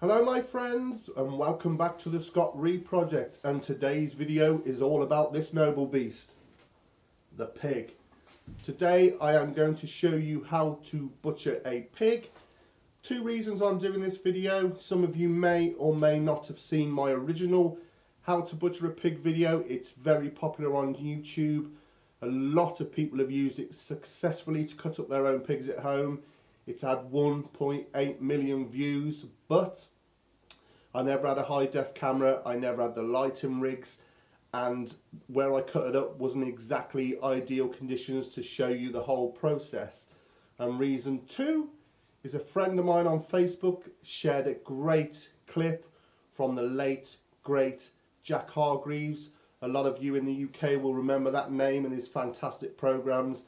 Hello my friends and welcome back to the Scott Ree Project, and today's video is all about this noble beast, the pig. Today I am going to show you how to butcher a pig. Two reasons I'm doing this video. Some of you may or may not have seen my original how to butcher a pig video. It's very popular on YouTube. A lot of people have used it successfully to cut up their own pigs at home. It's had 1.8 million views, but I never had a high def camera, I never had the lighting rigs, and where I cut it up wasn't exactly ideal conditions to show you the whole process. And reason two is a friend of mine on Facebook shared a great clip from the late, great Jack Hargreaves. A lot of you in the UK will remember that name and his fantastic programs,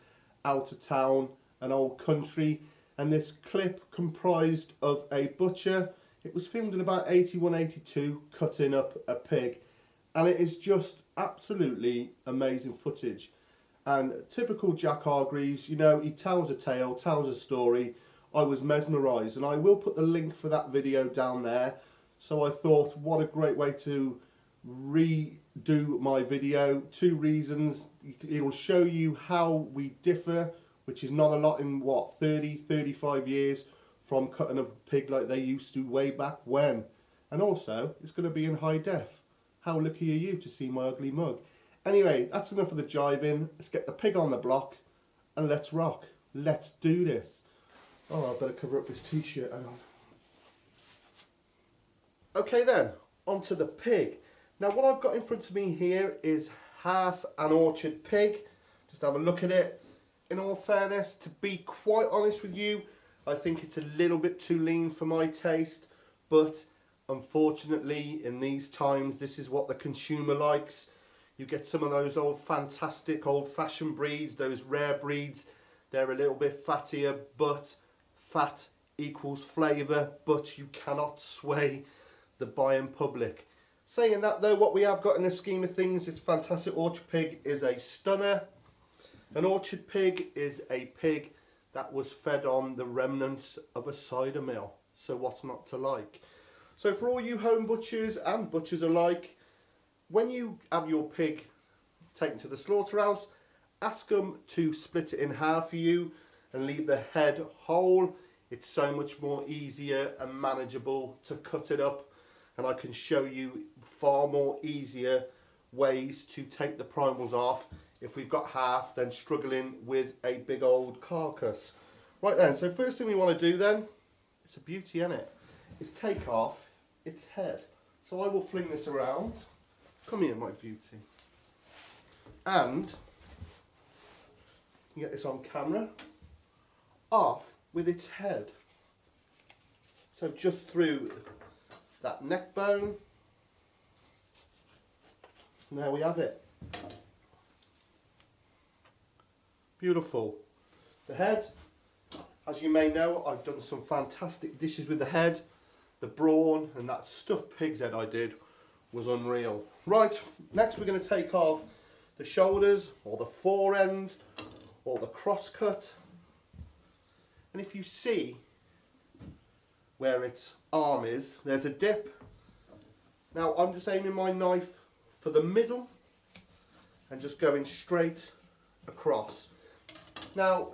Out of Town and Old Country. And this clip comprised of a butcher. It was filmed in about 81-82, cutting up a pig, and it is just absolutely amazing footage. And typical Jack Hargreaves, you know, he tells a tale, tells a story. I was mesmerised, and I will put the link for that video down there. So I thought, what a great way to redo my video. Two reasons: it'll show you how we differ, which is not a lot in what, 30-35 years from cutting up a pig like they used to way back when. And also, it's going to be in high def. How lucky are you to see my ugly mug? Anyway, that's enough of the jiving. Let's get the pig on the block and let's rock. Let's do this. Oh, I better cover up this t-shirt. Hang on. Okay then, onto the pig. Now what I've got in front of me here is half an orchard pig. Just have a look at it. In all fairness, to be quite honest with you, I think it's a little bit too lean for my taste, but unfortunately in these times this is what the consumer likes. You get some of those old fantastic old-fashioned breeds, those rare breeds. They're a little bit fattier, but fat equals flavour, but you cannot sway the buying public. Saying that though, what we have got in the scheme of things, this fantastic orchard pig is a stunner. An orchard pig is a pig that was fed on the remnants of a cider mill. So what's not to like? So for all you home butchers and butchers alike, when you have your pig taken to the slaughterhouse, ask them to split it in half for you and leave the head whole. It's so much more easier and manageable to cut it up, and I can show you far more easier ways to take the primals off if we've got half than struggling with a big old carcass. Right then, so first thing we want to do then, it's a beauty, isn't it, is take off its head. So I will fling this around. Come here, my beauty. And you get this on camera, off with its head. So just through that neck bone. And there we have it. Beautiful. The head, as you may know, I've done some fantastic dishes with the head. The brawn and that stuffed pig's head I did was unreal. Right, next we're going to take off the shoulders, or the fore end, or the cross cut. And if you see where its arm is, there's a dip. Now I'm just aiming my knife for the middle and just going straight across. Now,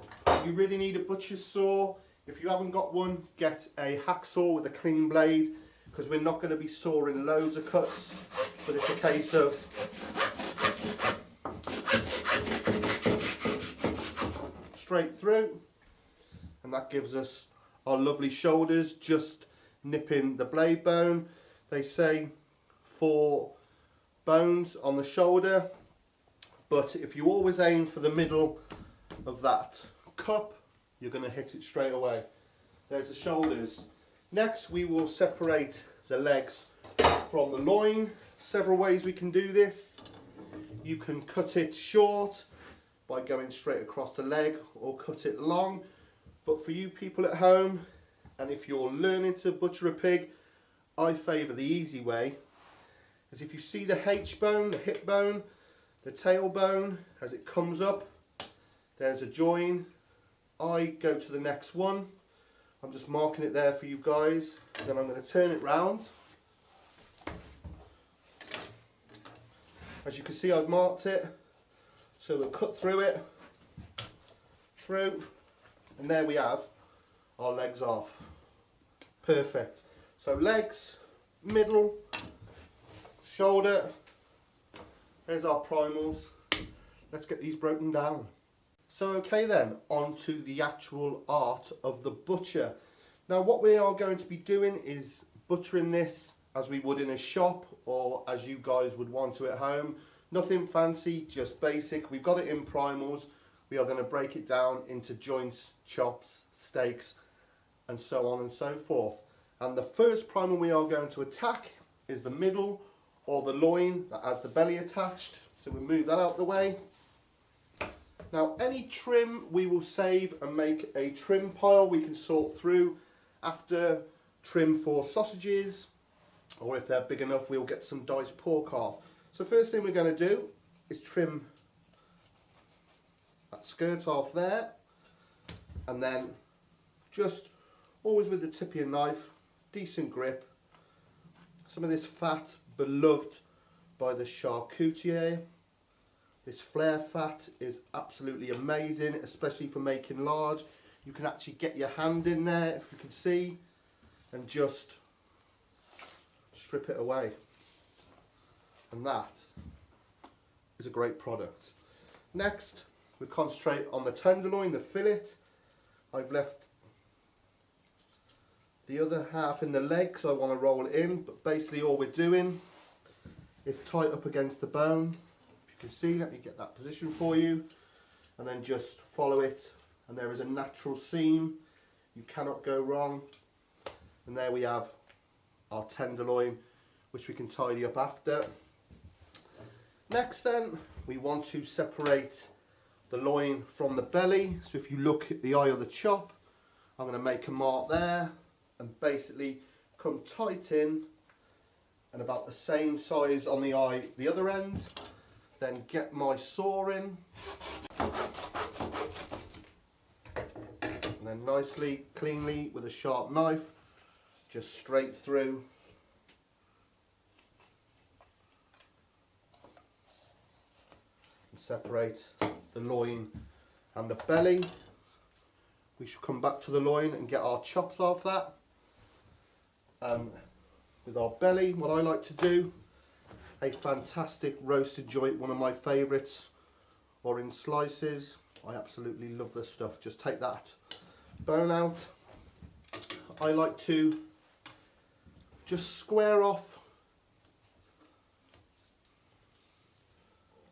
you really need a butcher's saw. If you haven't got one, get a hacksaw with a clean blade, because we're not going to be sawing loads of cuts, but it's a case of straight through, and that gives us our lovely shoulders, just nipping the blade bone. They say 4 bones on the shoulder, but if you always aim for the middle of that cup, you're going to hit it straight away. There's the shoulders. Next we will separate the legs from the loin. Several ways we can do this. You can cut it short by going straight across the leg, or cut it long. But for you people at home, and if you're learning to butcher a pig, I favour the easy way. As if you see the H bone, the hip bone, the tailbone, as it comes up, there's a join. I go to the next one. I'm just marking it there for you guys. Then I'm going to turn it round. As you can see, I've marked it. So we'll cut through it, and there we have our legs off. Perfect. So legs, middle, shoulder. There's our primals. Let's get these broken down. So okay then, on to the actual art of the butcher. Now what we are going to be doing is butchering this as we would in a shop, or as you guys would want to at home. Nothing fancy, just basic. We've got it in primals. We are going to break it down into joints, chops, steaks, and so on and so forth. And the first primal we are going to attack is the middle, or the loin that has the belly attached. So we'll move that out of the way. Now any trim we will save and make a trim pile we can sort through after. Trim for sausages, or if they're big enough we'll get some diced pork off. So first thing we're going to do is trim that skirt off there, and then just always with the tip of your knife, decent grip. Some of this fat beloved by the charcutier. This flare fat is absolutely amazing, especially for making large. You can actually get your hand in there, if you can see, and just strip it away. And that is a great product. Next, we concentrate on the tenderloin, the fillet. I've left the other half in the leg because I want to roll it in, but basically all we're doing is tie it up against the bone. If you can see, let me get that position for you, and then just follow it, and there is a natural seam. You cannot go wrong. And there we have our tenderloin, which we can tidy up after. Next then, we want to separate the loin from the belly. So if you look at the eye of the chop, I'm going to make a mark there and basically come tight in, and about the same size on the eye the other end. Then get my saw in, and then nicely, cleanly with a sharp knife, just straight through. And separate the loin and the belly. We should come back to the loin and get our chops off that. With our belly, what I like to do, a fantastic roasted joint, one of my favourites, or in slices. I absolutely love this stuff. Just take that bone out. I like to just square off,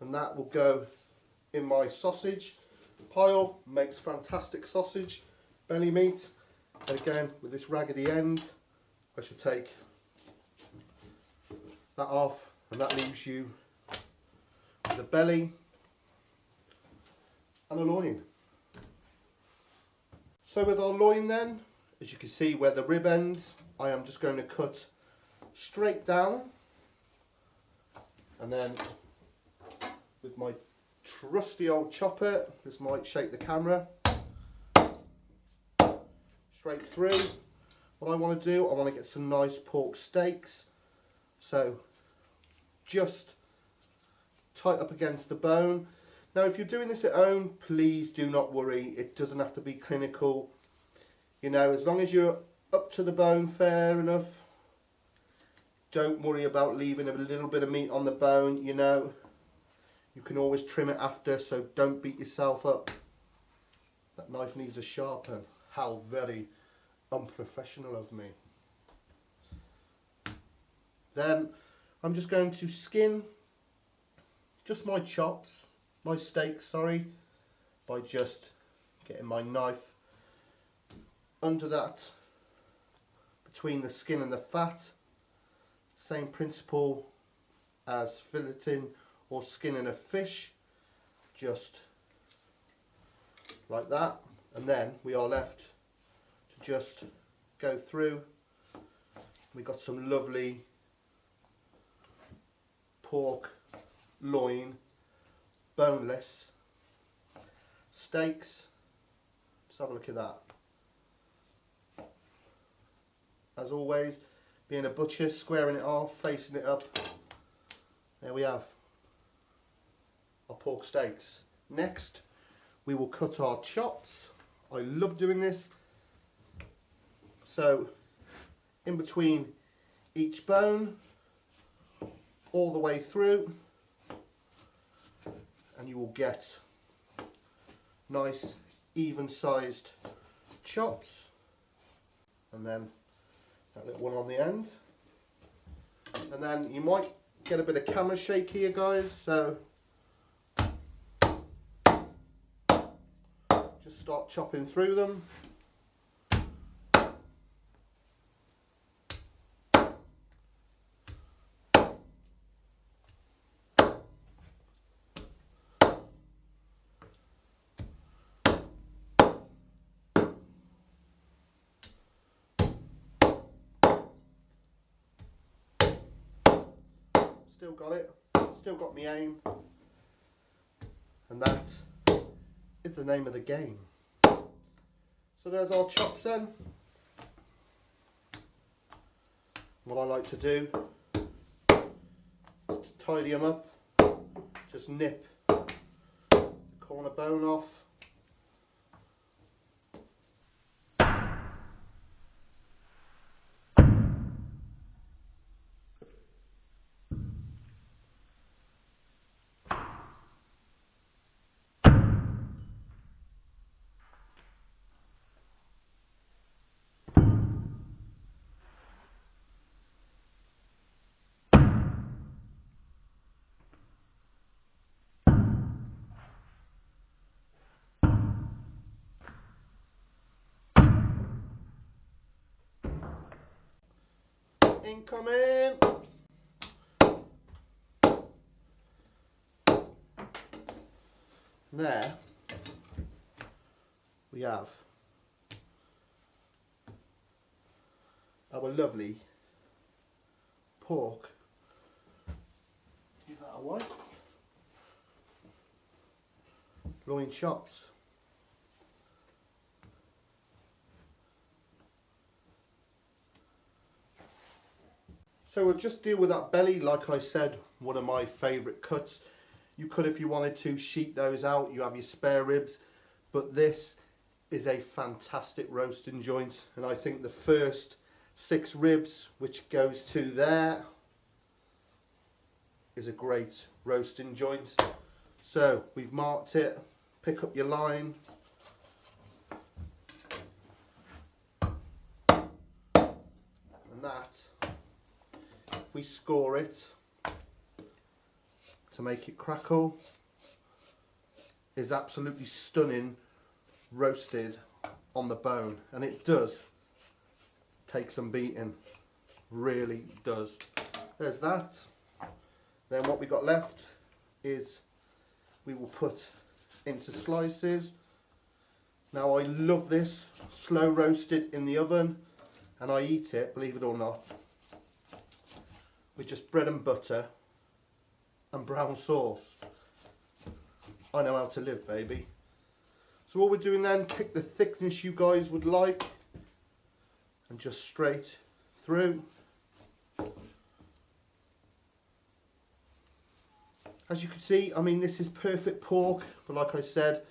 and that will go in my sausage pile. Makes fantastic sausage, belly meat. And again, with this raggedy end, I should take that off, and that leaves you with a belly and a loin. So with our loin then, as you can see where the rib ends, I am just going to cut straight down, and then with my trusty old chopper, this might shake the camera, straight through. What I want to do, I want to get some nice pork steaks, so just tight up against the bone. Now if you're doing this at home, please do not worry, it doesn't have to be clinical. You know, as long as you're up to the bone fair enough, don't worry about leaving a little bit of meat on the bone. You know, you can always trim it after, so don't beat yourself up. That knife needs a sharpen. How very unprofessional of me. Then I'm just going to skin just my chops, my steaks, sorry, by just getting my knife under that, between the skin and the fat. Same principle as filleting or skinning a fish, just like that. And then we are left to just go through. We got some lovely pork loin, boneless steaks. Just have a look at that. as always, being a butcher, squaring it off, facing it up. There we have our pork steaks. Next, we will cut our chops. I love doing this. So, in between each bone, all the way through, and you will get nice, even-sized chops. And then that little one on the end. And then you might get a bit of camera shake here, guys, so just start chopping through them. Still got it, still got me aim, and that is the name of the game. So there's our chops then. What I like to do is to tidy them up, just nip the corner bone off. Incoming! There we have our lovely pork. Give that a wipe. Loin chops. So we'll just deal with that belly. Like I said, one of my favourite cuts. You could, if you wanted to, sheet those out. You have your spare ribs. But this is a fantastic roasting joint. And I think the first 6 ribs, which goes to there, is a great roasting joint. So we've marked it. Pick up your line. And that, we score it to make it crackle, is absolutely stunning roasted on the bone, and it does take some beating, really does. There's that. Then what we got left is we will put into slices. Now I love this slow roasted in the oven, and I eat it, believe it or not, with just bread and butter and brown sauce. I know how to live, baby. So what we're doing then, pick the thickness you guys would like and just straight through. As you can see, I mean, this is perfect pork, but like I said,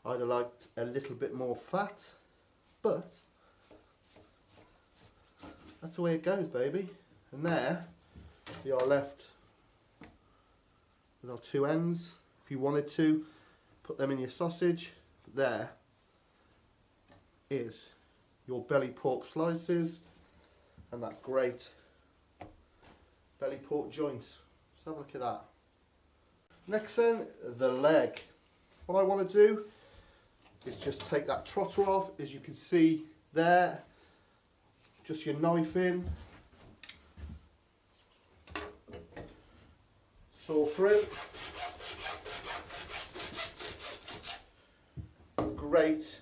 I'd have liked a little bit more fat, but that's the way it goes, baby. And there we are left with our 2 ends. If you wanted to, put them in your sausage. But there is your belly pork slices and that great belly pork joint. Let's have a look at that. Next then, the leg. What I want to do is just take that trotter off, as you can see there. Just your knife in. Saw through. Great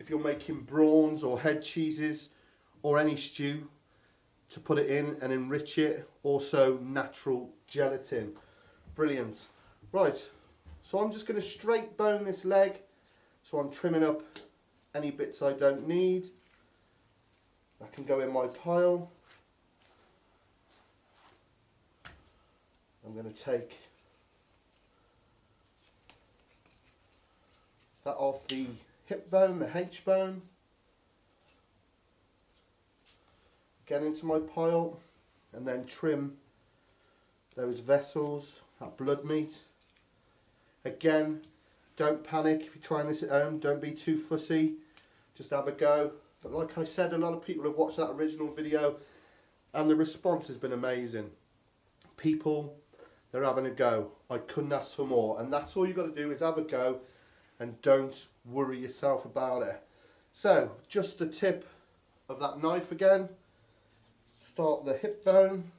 if you're making prawns or head cheeses or any stew, to put it in and enrich it. Also natural gelatin. Brilliant. Right, so I'm just going to straight bone this leg. So I'm trimming up any bits I don't need. That can go in my pile. I'm going to take that off the hip bone, the H bone. Get into my pile and then trim those vessels, that blood meat. Again, don't panic if you're trying this at home, don't be too fussy, just have a go. But like I said, a lot of people have watched that original video and the response has been amazing. People, they're having a go. I couldn't ask for more, and that's all you've got to do is have a go and don't worry yourself about it. So, just the tip of that knife again. Start the hip bone.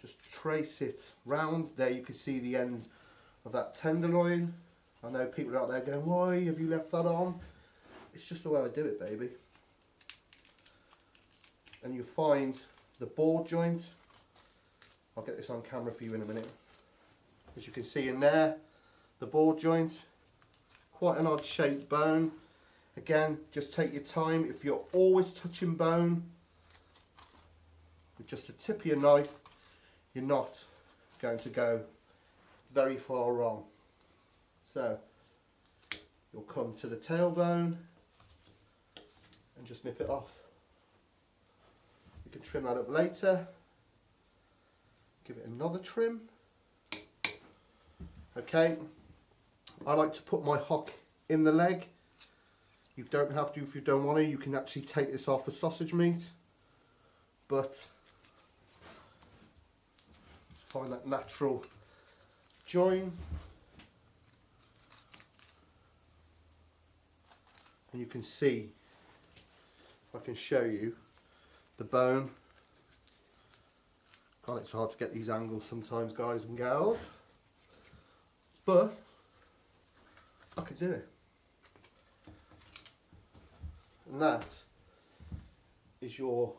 Just trace it round. There you can see the end of that tenderloin. I know people are out there going, why have you left that on? It's just the way I do it, baby. And you find the board joint. I'll get this on camera for you in a minute. As you can see in there, the board joint, quite an odd shaped bone. Again, just take your time. If you're always touching bone with just the tip of your knife, you're not going to go very far wrong. So you'll come to the tailbone and just nip it off. You can trim that up later. Give it another trim. Okay, I like to put my hock in the leg. You don't have to if you don't want to. You can actually take this off for sausage meat, but find that natural join, and you can see, if I can show you the bone. God, it's hard to get these angles sometimes, guys and gals, but I can do it. And that is your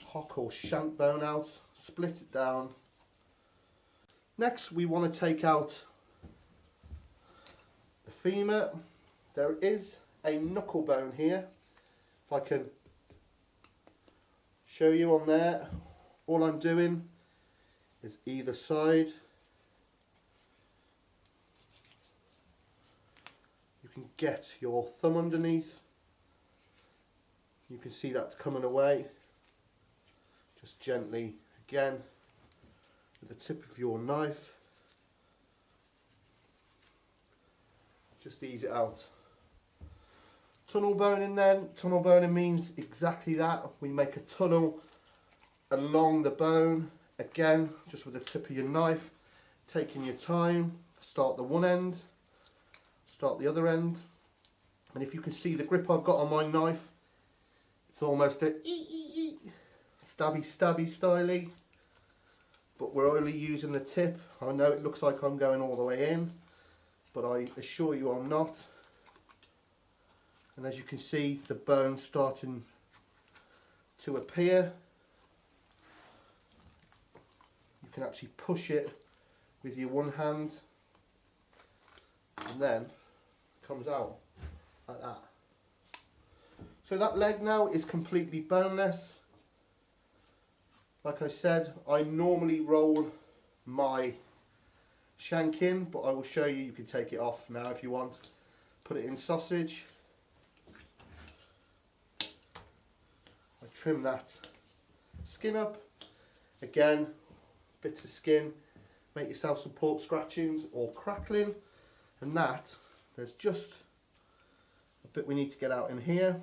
hock or shank bone out. Split it down. Next we want to take out the femur. There is a knuckle bone here. If I can show you on there, all I'm doing is either side. You can get your thumb underneath. You can see that's coming away. Just gently, again, with the tip of your knife, just ease it out. Tunnel boning then. Tunnel boning means exactly that. We make a tunnel along the bone, again, just with the tip of your knife, taking your time. Start the one end, start the other end, and if you can see the grip I've got on my knife, it's almost a stabby styley, but we're only using the tip. I know it looks like I'm going all the way in, but I assure you I'm not. And as you can see, the bone starting to appear. You can actually push it with your one hand, and then it comes out like that. So that leg now is completely boneless. Like I said, I normally roll my shank in, but I will show you, you can take it off now if you want. Put it in sausage. I trim that skin up. Again, bits of skin. Make yourself some pork scratchings or crackling. And that, there's just a bit we need to get out in here.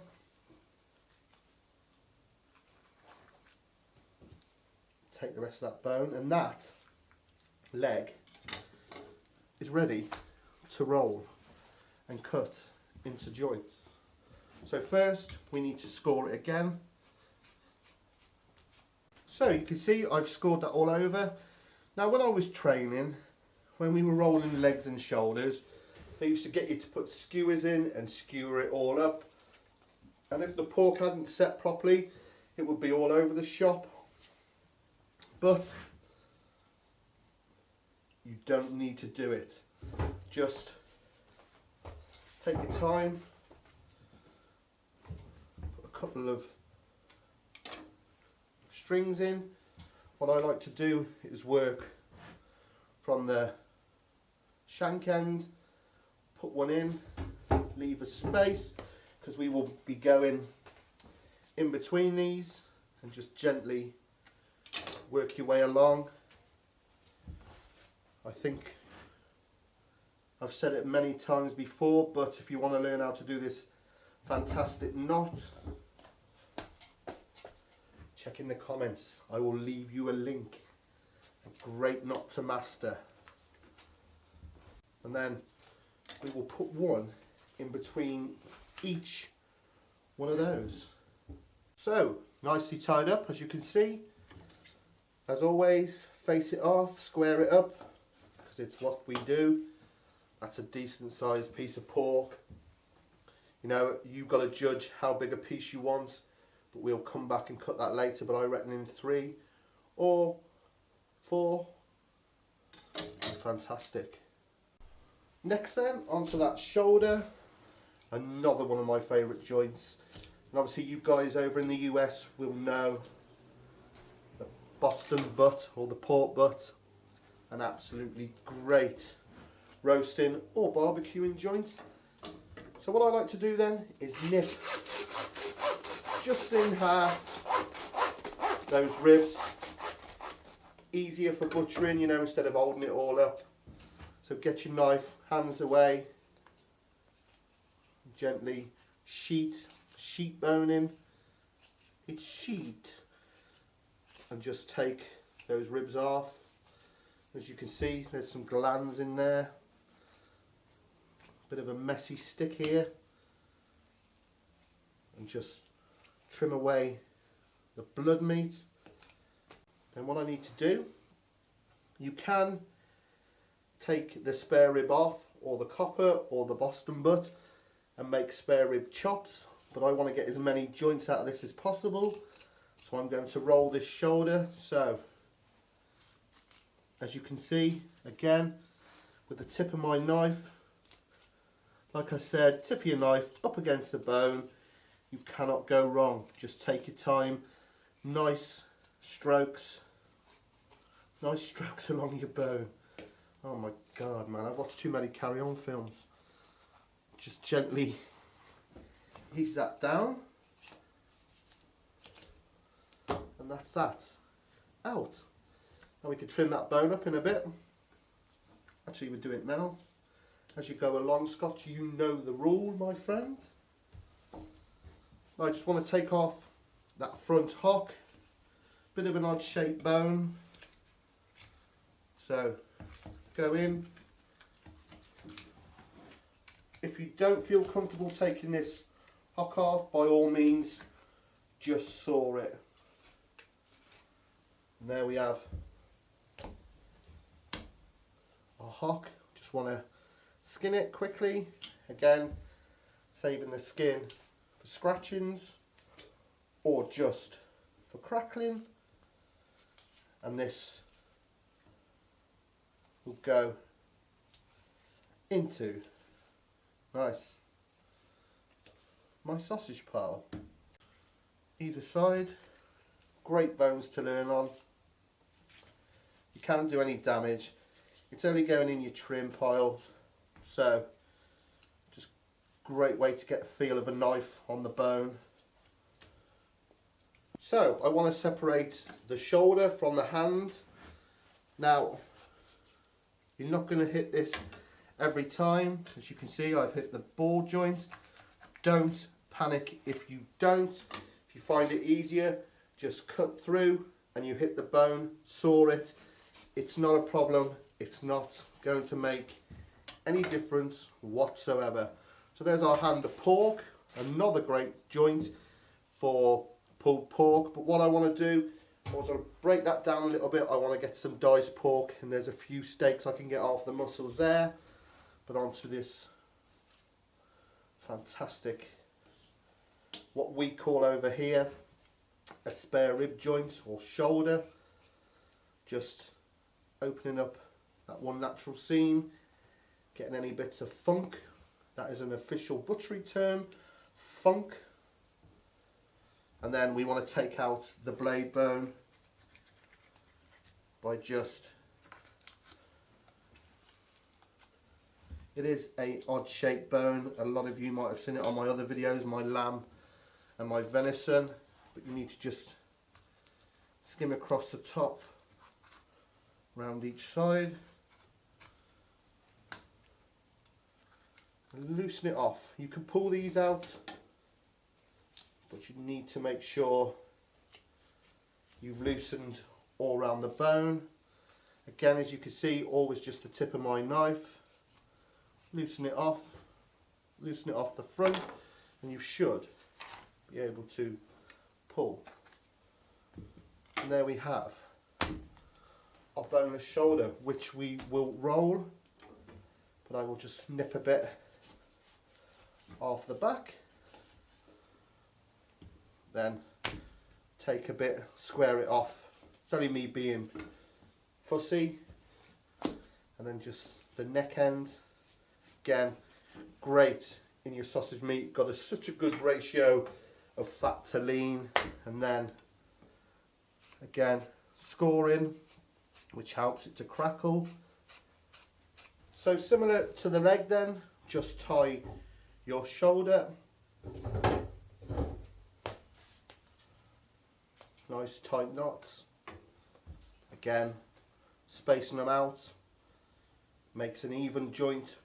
Take the rest of that bone, and that leg is ready to roll and cut into joints. So first we need to score it again. So you can see I've scored that all over. Now when I was training, when we were rolling legs and shoulders, they used to get you to put skewers in and skewer it all up, and if the pork hadn't set properly, it would be all over the shop. But you don't need to do it. Just Take your time, put a couple of strings in. What I like to do is work from the shank end, put one in, leave a space, because we will be going in between these, and just gently work your way along. I think I've said it many times before, but if you want to learn how to do this fantastic knot, check in the comments. I will leave you a link. A great knot to master. And then we will put one in between each one of those. So, nicely tied up, as you can see. As always, face it off, square it up, because it's what we do. That's a decent sized piece of pork. You know, you've got to judge how big a piece you want, but we'll come back and cut that later, but I reckon in 3 or 4. Fantastic. Next then, onto that shoulder, another one of my favourite joints. And obviously you guys over in the US will know the Boston butt or the pork butt, an absolutely great roasting or barbecuing joint. So what I like to do then is nip just in half those ribs. Easier for butchering, you know, instead of holding it all up. So get your knife, hands away, gently sheet boning, it's sheet, and just take those ribs off. As you can see, there's some glands in there. Bit of a messy stick here, and just trim away the blood meat. Then what I need to do, you can take the spare rib off, or the copper, or the Boston butt, and make spare rib chops, but I want to get as many joints out of this as possible, so I'm going to roll this shoulder. So as you can see, again, with the tip of my knife, like I said, tip of your knife up against the bone, you cannot go wrong. Just take your time, nice strokes along your bone. Oh my god, man, I've watched too many Carry On films. Just gently ease that down, and that's that out. Now we can trim that bone up in a bit. Actually, we'll do it now. As you go along, Scott, you know the rule, my friend. I just want to take off that front hock, bit of an odd shaped bone. So go in. If you don't feel comfortable taking this hock off, by all means just saw it. And there we have our hock. Just want to skin it quickly, again saving the skin for scratchings or just for crackling, and this will go into my sausage pile. Either side, great bones to learn on. You can't do any damage, it's only going in your trim pile, so just great way to get a feel of a knife on the bone. So I want to separate the shoulder from the hand. Now you're not going to hit this every time. As you can see, I've hit the ball joint. Don't panic if you don't. If you find it easier, just cut through and you hit the bone, saw it. It's not a problem. It's not going to make any difference whatsoever. So there's our hand of pork, another great joint for pulled pork. But what I want to do, I want to break that down a little bit. I want to get some diced pork, and there's a few steaks I can get off the muscles there. But onto this fantastic, what we call over here, a spare rib joint or shoulder. Just opening up that one natural seam, getting any bits of funk That is an official butchery term, funk. And then we want to take out the blade bone by just, it is a odd shaped bone. A lot of you might have seen it on my other videos, my lamb and my venison, but you need to just skim across the top, round each side, and loosen it off. You can pull these out, but you need to make sure you've loosened all around the bone. Again, as you can see, always just the tip of my knife. Loosen it off the front, and you should be able to pull. And there we have our boneless shoulder, which we will roll, but I will just nip a bit off the back, then take a bit, square it off. It's only me being fussy. And then just the neck end, again, great in your sausage meat. Got such a good ratio of fat to lean. And then again, scoring, which helps it to crackle. So similar to the leg then, just tie your shoulder. Nice tight knots. Again, spacing them out makes an even joint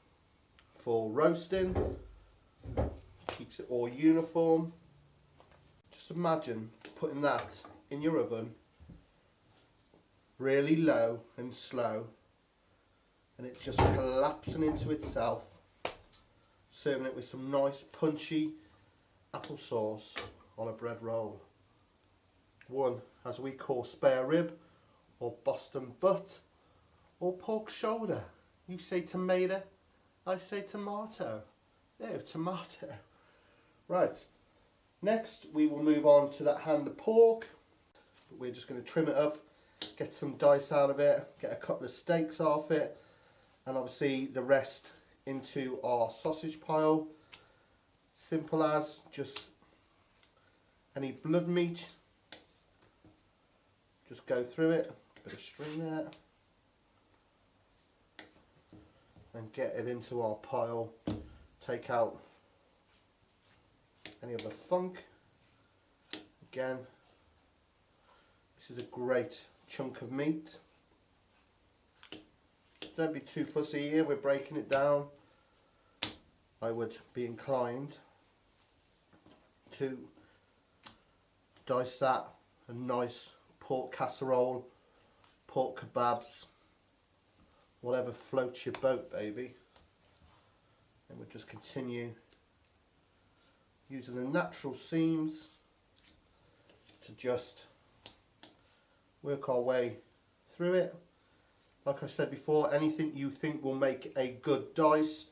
for roasting, keeps it all uniform. Just imagine putting that in your oven really low and slow, and it just collapsing into itself, serving it with some nice punchy applesauce on a bread roll. One, as we call, spare rib, or Boston butt, or pork shoulder. You say tomato, I say tomato. No, tomato. Right, next we will move on to that hand of pork. We're just going to trim it up, get some dice out of it, get a couple of steaks off it, and obviously the rest into our sausage pile. Simple as, just any blood meat, just go through it, bit of string there, and get it into our pile. Take out any of the funk. Again, this is a great chunk of meat. Don't be too fussy here, we're breaking it down. I would be inclined to dice that a nice pork casserole, pork kebabs, whatever floats your boat, baby. And we'll just continue using the natural seams to just work our way through it. Like I said before, anything you think will make a good dice,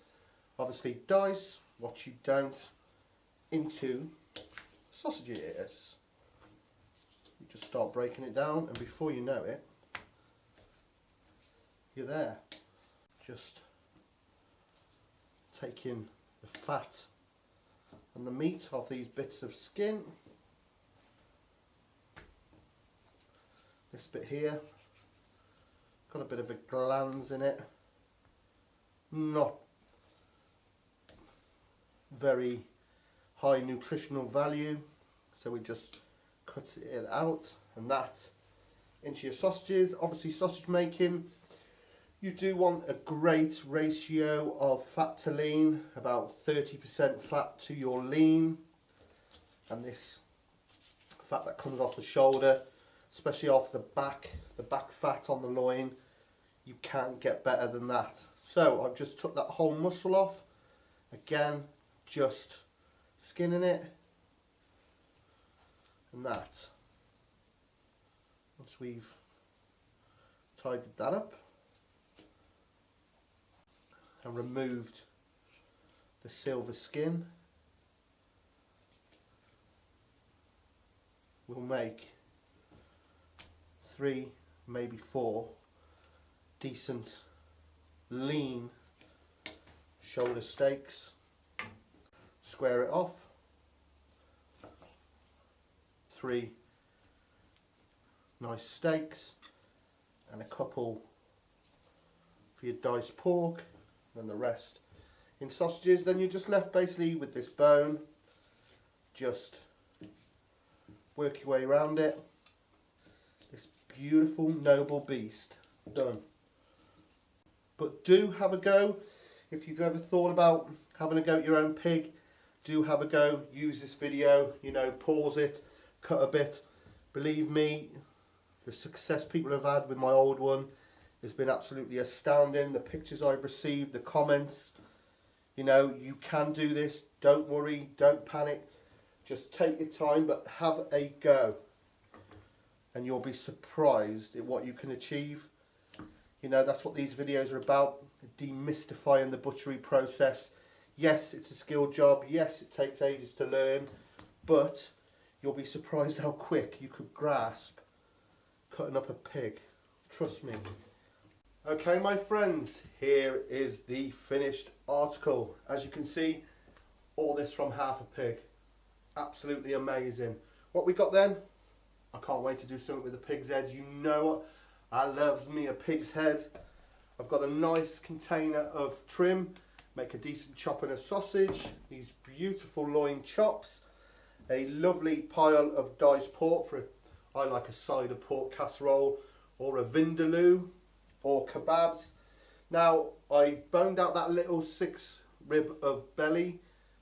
obviously dice what you don't into sausage ears. You just start breaking it down, and before you know it, you're there. Just taking the fat and the meat off these bits of skin. This bit here, got a bit of a glands in it. Not very high nutritional value, so we just cut it out, and that into your sausages. Obviously, sausage making, you do want a great ratio of fat to lean, about 30% fat to your lean, and this fat that comes off the shoulder, especially off the back fat on the loin, you can't get better than that. So I've just took that whole muscle off, again just skinning it, and that, once we've tidied that up and removed the silver skin, we'll make 3, maybe 4 decent lean shoulder steaks. square it off. 3 nice steaks and a couple for your diced pork, and the rest in sausages. Then you're just left basically with this bone. Just work your way around it. This beautiful noble beast done. But do have a go. If you've ever thought about having a go at your own pig, do have a go. Use this video, you know, pause it, cut a bit. Believe me, the success people have had with my old one has been absolutely astounding. The pictures I've received, the comments, you know, you can do this. Don't worry, don't panic. Just take your time, but have a go. And you'll be surprised at what you can achieve. You know, that's what these videos are about. Demystifying the butchery process. Yes, it's a skilled job. Yes, it takes ages to learn. But you'll be surprised how quick you could grasp cutting up a pig. Trust me. Okay, my friends, here is the finished article. As you can see, all this from half a pig. Absolutely amazing. What we got then? I can't wait to do something with the pig's head. You know what? I loves me a pig's head. I've got a nice container of trim. Make a decent chop and a sausage. These beautiful loin chops. A lovely pile of diced pork for, I like a side of pork casserole, or a vindaloo, or kebabs. Now, I boned out that little 6 rib of belly.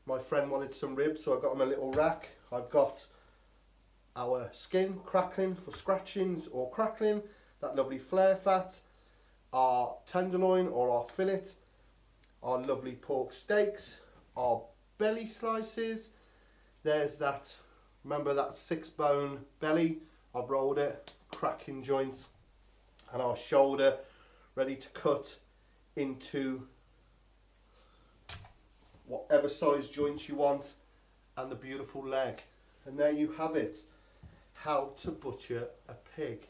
My friend wanted some ribs, so I got him a little rack. I've got our skin crackling for scratchings or crackling, that lovely flare fat, our tenderloin or our fillet, our lovely pork steaks, our belly slices. There's that, remember that 6-bone belly, I've rolled it, cracking joints, and our shoulder ready to cut into whatever size joints you want, and the beautiful leg. And there you have it, how to butcher a pig.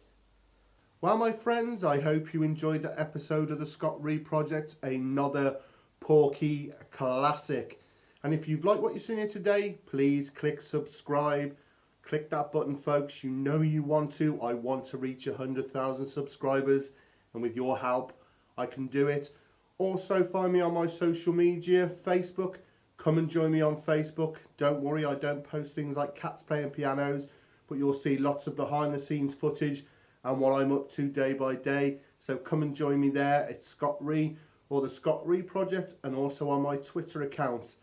Well, my friends, I hope you enjoyed that episode of the Scott Rea Project, another porky classic. And if you've liked what you've seen here today, please click subscribe. Click that button, folks. You know you want to. I want to reach 100,000 subscribers, and with your help, I can do it. Also, find me on my social media, Facebook. Come and join me on Facebook. Don't worry, I don't post things like cats playing pianos, but you'll see lots of behind the scenes footage and what I'm up to day by day. So come and join me there. It's Scott Rea or the Scott Rea Project, and also on my Twitter account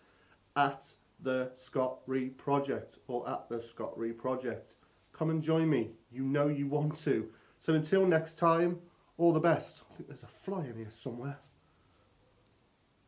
at the Scott Rea Project or at the Scott Rea Project. Come and join me. You know you want to. So until next time, all the best. I think there's a fly in here somewhere.